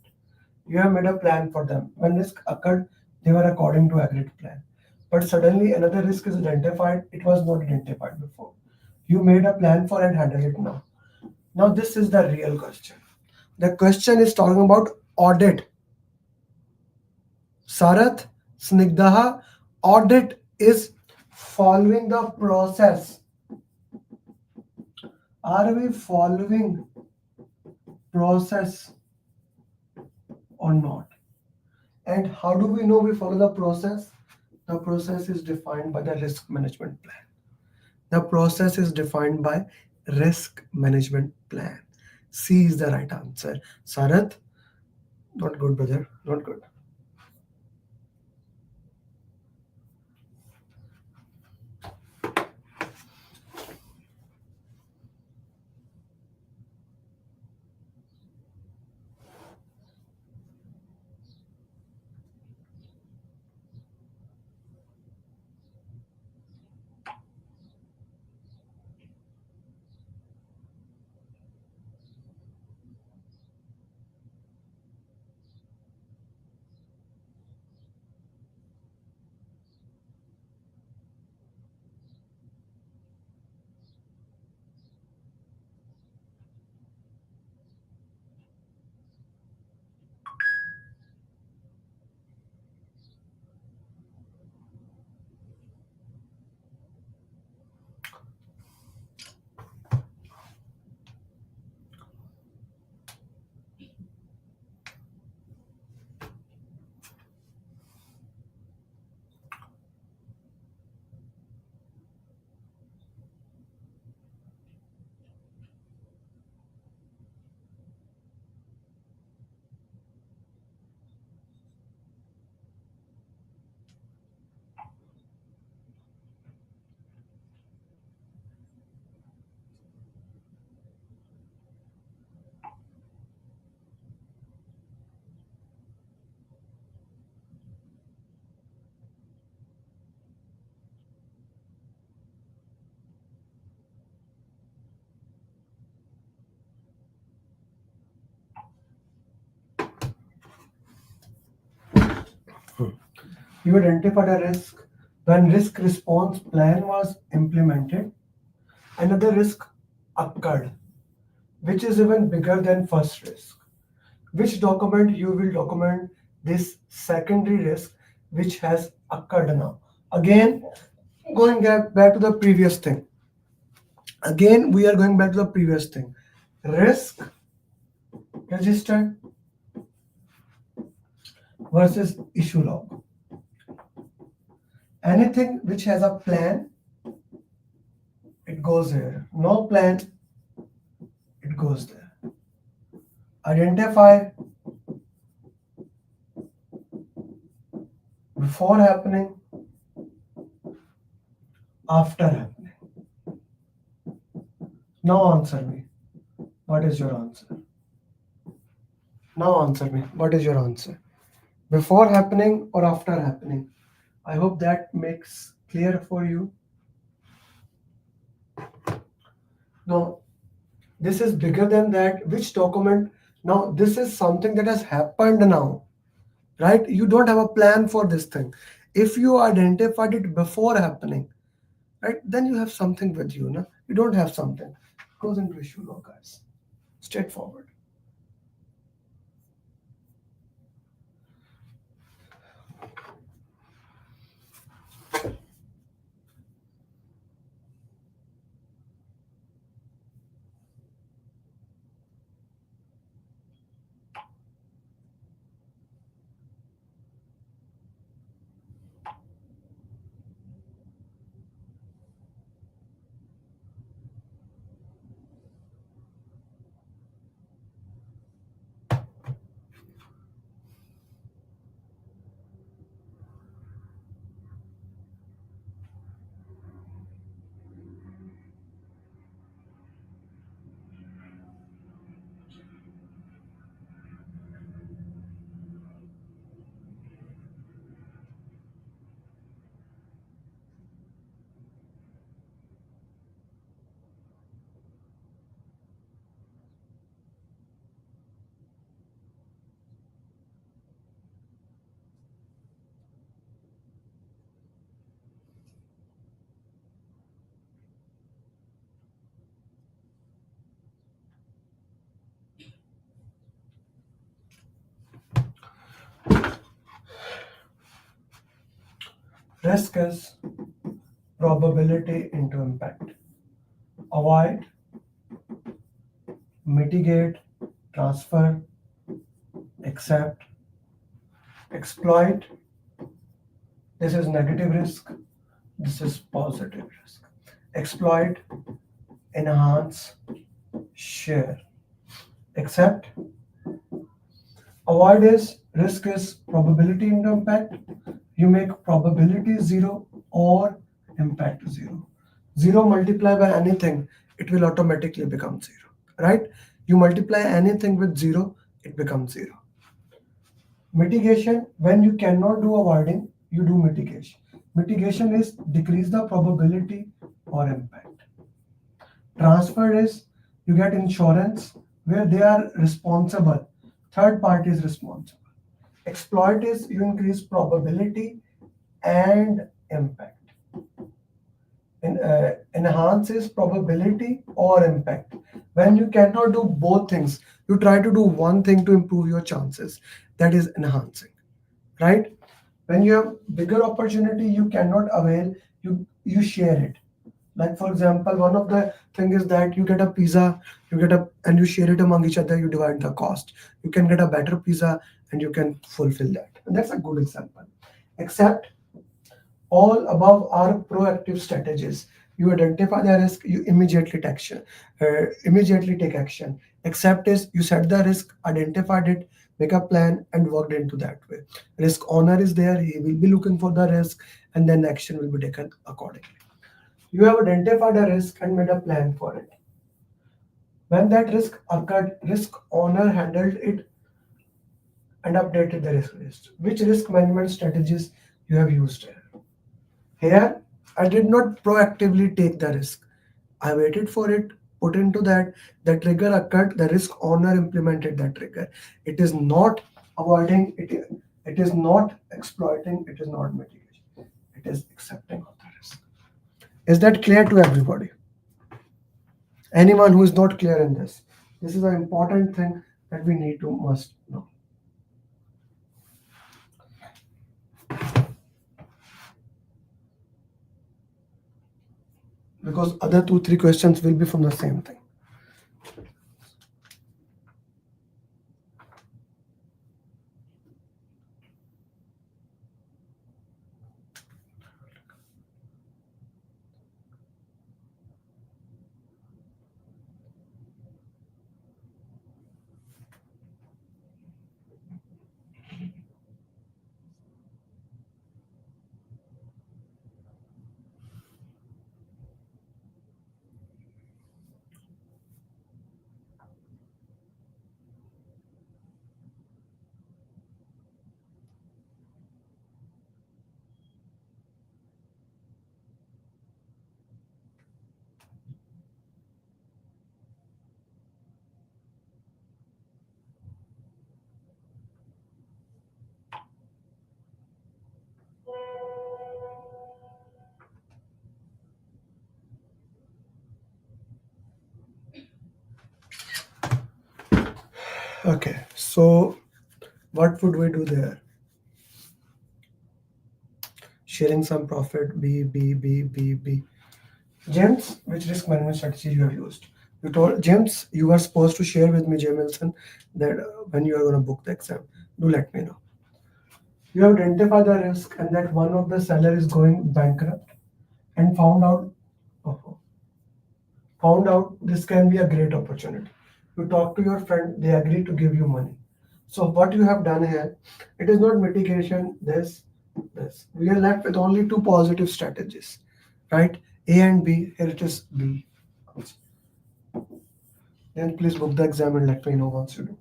You have made a plan for them. When risk occurred, they were according to agreed plan. But suddenly another risk is identified. It was not identified before. You made a plan for and handle it now. Now this is the real question. The question is talking about audit. Sarath, Snigdha, audit is following the process. Are we following process or not? And how do we know we follow the process? The process is defined by the risk management plan. The process is defined by risk management plan. C is the right answer. Sarath, not good, brother, not good. You identified a risk. When risk response plan was implemented, another risk occurred, which is even bigger than first risk. Which document you will document this secondary risk which has occurred now? Again, going back to the previous thing. Again, we are going back to the previous thing. Risk register versus issue log. Anything which has a plan, it goes here. No plan, it goes there. Identify before happening, after happening. Now answer me. What is your answer? Now answer me. What is your answer? Before happening or after happening? I hope that makes clear for you. Now, this is bigger than that. Which document? Now, this is something that has happened now, right? You don't have a plan for this thing. If you identified it before happening, right, then you have something with you. No? You don't have something. It goes into issue log, guys. Straightforward. Risk is probability into impact. Avoid, mitigate, transfer, accept, exploit. This is negative risk. This is positive risk. Exploit, enhance, share. Accept. Avoid is risk is probability into impact. You make probability 0 or impact 0. 0 multiplied by anything, it will automatically become 0, right? You multiply anything with 0, it becomes 0. Mitigation, when you cannot do avoiding, you do mitigation. Mitigation is decrease the probability or impact. Transfer is you get insurance where they are responsible. Third party is responsible. Exploit is you increase probability and impact. Enhance is probability or impact. When you cannot do both things, you try to do one thing to improve your chances. That is enhancing, right? When you have bigger opportunity, you cannot avail, you share it. Like for example, one of the thing is that you get a pizza, and you share it among each other, you divide the cost. You can get a better pizza and you can fulfill that. And that's a good example. Except all above are proactive strategies. You identify the risk, you immediately take action. Accept is you set the risk, identified it, make a plan, and worked into that way. Risk owner is there, he will be looking for the risk, and then action will be taken accordingly. You have identified a risk and made a plan for it. When that risk occurred, risk owner handled it and updated the risk list. Which risk management strategies you have used here? Here, I did not proactively take the risk. I waited for it, put into that, the trigger occurred, the risk owner implemented that trigger. It is not avoiding it. It is not exploiting, it is not mitigation. It is accepting of the risk. Is that clear to everybody? Anyone who is not clear in this? This is an important thing that we need to must know. Because other 2-3 questions will be from the same thing. Okay, so what would we do there? Sharing some profit, B. James, which risk management strategy you have used? You told James you were supposed to share with me, Jamilson, that when you are going to book the exam. Do let me know. You have identified the risk and that one of the seller is going bankrupt and found out this can be a great opportunity. You talk to your friend, they agree to give you money. So what you have done here, it is not mitigation, this. We are left with only 2 positive strategies, right? A and B, here it is B. Then please book the exam and let me know once you do.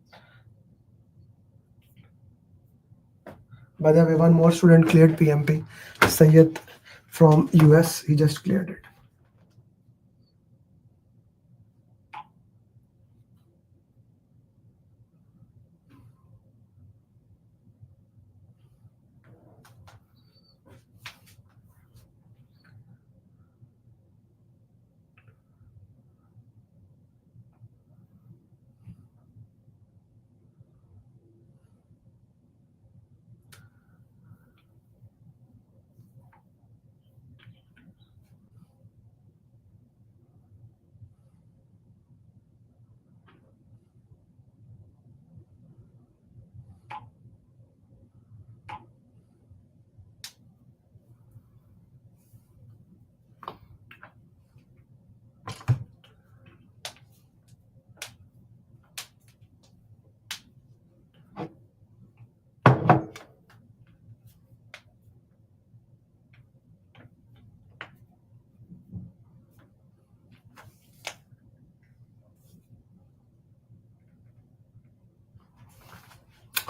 By the way, one more student cleared PMP, Sayed from US, he just cleared it.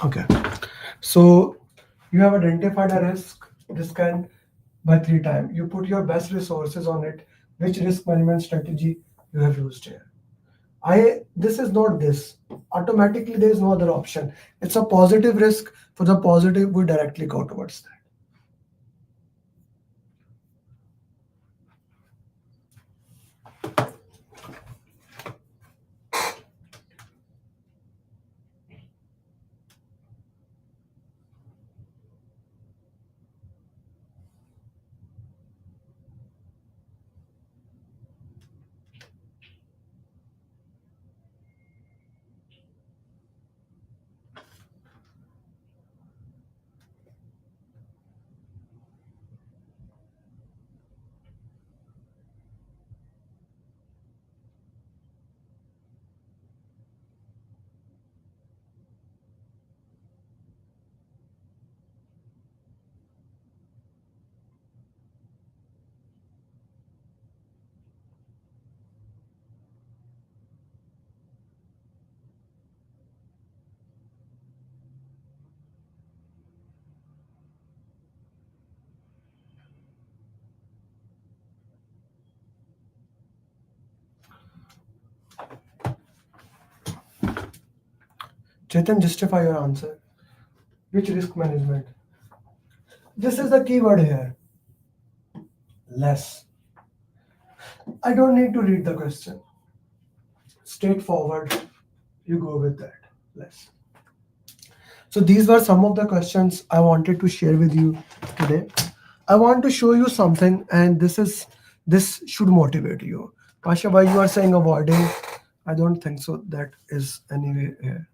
Okay, so you have identified a risk. This can by 3 times. You put your best resources on it. Which risk management strategy you have used here? This is not this. Automatically, there is no other option. It's a positive risk. For the positive, we directly go towards that. Chetan, justify your answer. Which risk management? This is the keyword here. Less. I don't need to read the question. Straightforward. You go with that. Less. So these were some of the questions I wanted to share with you today. I want to show you something, and this should motivate you. Pasha, why you are saying avoiding? I don't think so. That is anyway here.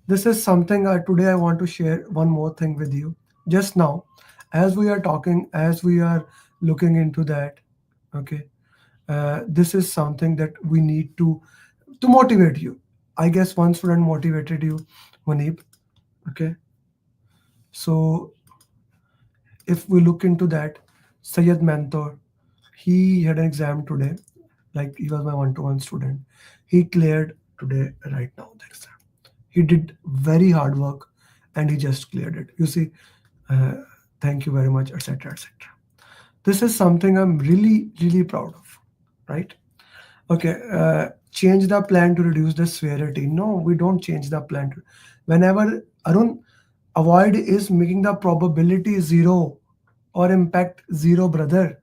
This is something today I want to share one more thing with you. Just now, as we are talking, as we are looking into that, okay, this is something that we need to motivate you. I guess one student motivated you, Manip. Okay. So if we look into that, Sayed Mentor, he had an exam today. Like he was my one-to-one student. He cleared today right now the exam. He did very hard work and he just cleared it. You see, thank you very much, etc., etc. This is something I'm really, really proud of, right? Okay, change the plan to reduce the severity. No, we don't change the plan. Whenever Arun, avoid is making the probability zero or impact zero, brother.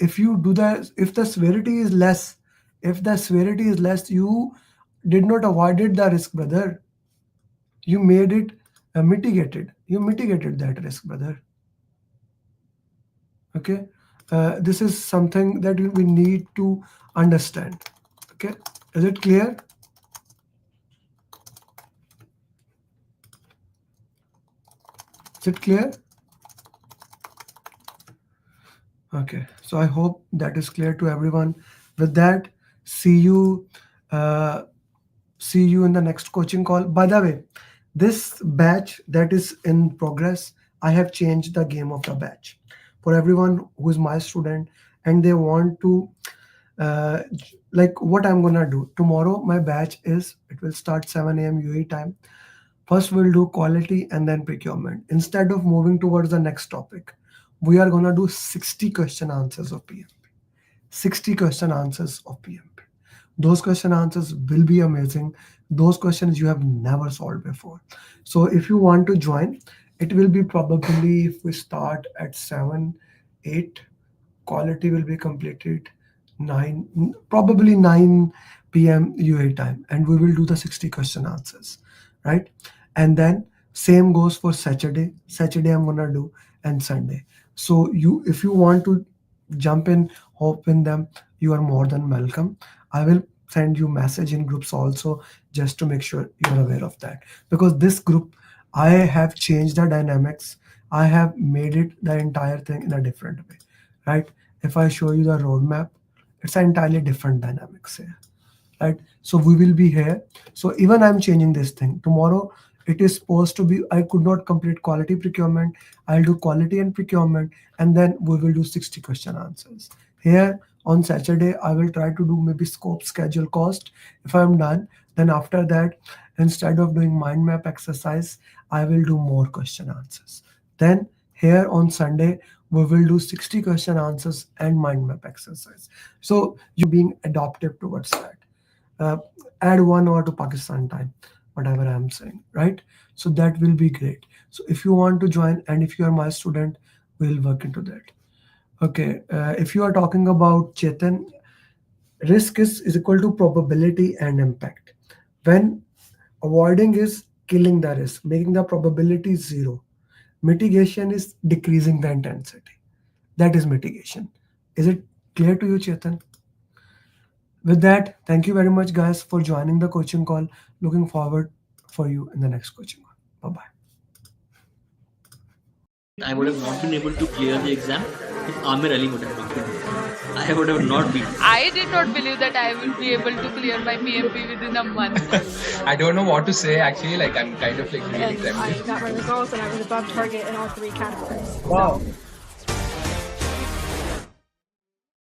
If you do that, if the severity is less, you did not avoided the risk, brother. You made it mitigated. You mitigated that risk, brother. Okay, this is something that we need to understand. Okay, is it clear? Is it clear? Okay, so I hope that is clear to everyone. With that, see you in the next coaching call. By the way, this batch that is in progress, I have changed the game of the batch. For everyone who is my student and they want to, like what I'm gonna do tomorrow, my batch is, it will start 7 a.m. UAE time. First, we'll do quality and then procurement. Instead of moving towards the next topic, we are gonna do 60 question answers of PMP. 60 question answers of PMP. Those question answers will be amazing. Those questions you have never solved before. So if you want to join, it will be probably, if we start at 7, 8, quality will be completed 9, probably 9 p.m. UAE time, and we will do the 60 question answers, right? And then same goes for Saturday. Saturday I'm gonna do, and Sunday. So if you want to jump in, hop in them, you are more than welcome. I will send you message in groups also, just to make sure you're aware of that. Because this group, I have changed the dynamics. I have made it the entire thing in a different way, right? If I show you the roadmap, it's an entirely different dynamics here, right? So we will be here. So even I'm changing this thing. Tomorrow, it is supposed to be, I could not complete quality procurement. I'll do quality and procurement, and then we will do 60 question answers. Here on Saturday, I will try to do maybe scope, schedule, cost. If I'm done, then after that, instead of doing mind map exercise, I will do more question answers. Then here on Sunday, we will do 60 question answers and mind map exercise. So you being adaptive towards that. Add 1 hour to Pakistan time, whatever I'm saying, right? So that will be great. So if you want to join, and if you are my student, we'll work into that. Okay, if you are talking about Chetan, risk is equal to probability and impact. When avoiding is killing the risk, making the probability zero. Mitigation is decreasing the intensity. That is mitigation. Is it clear to you, Chetan? With that, thank you very much, guys, for joining the coaching call. Looking forward for you in the next coaching call. Bye-bye. I would have not been able to clear the exam if Amir Ali would have not been there. I would have not been. I did not believe that I will be able to clear my PMP within a month. I don't know what to say actually, like I'm kind of like really I got my results and I was above target in all 3 categories. Wow. So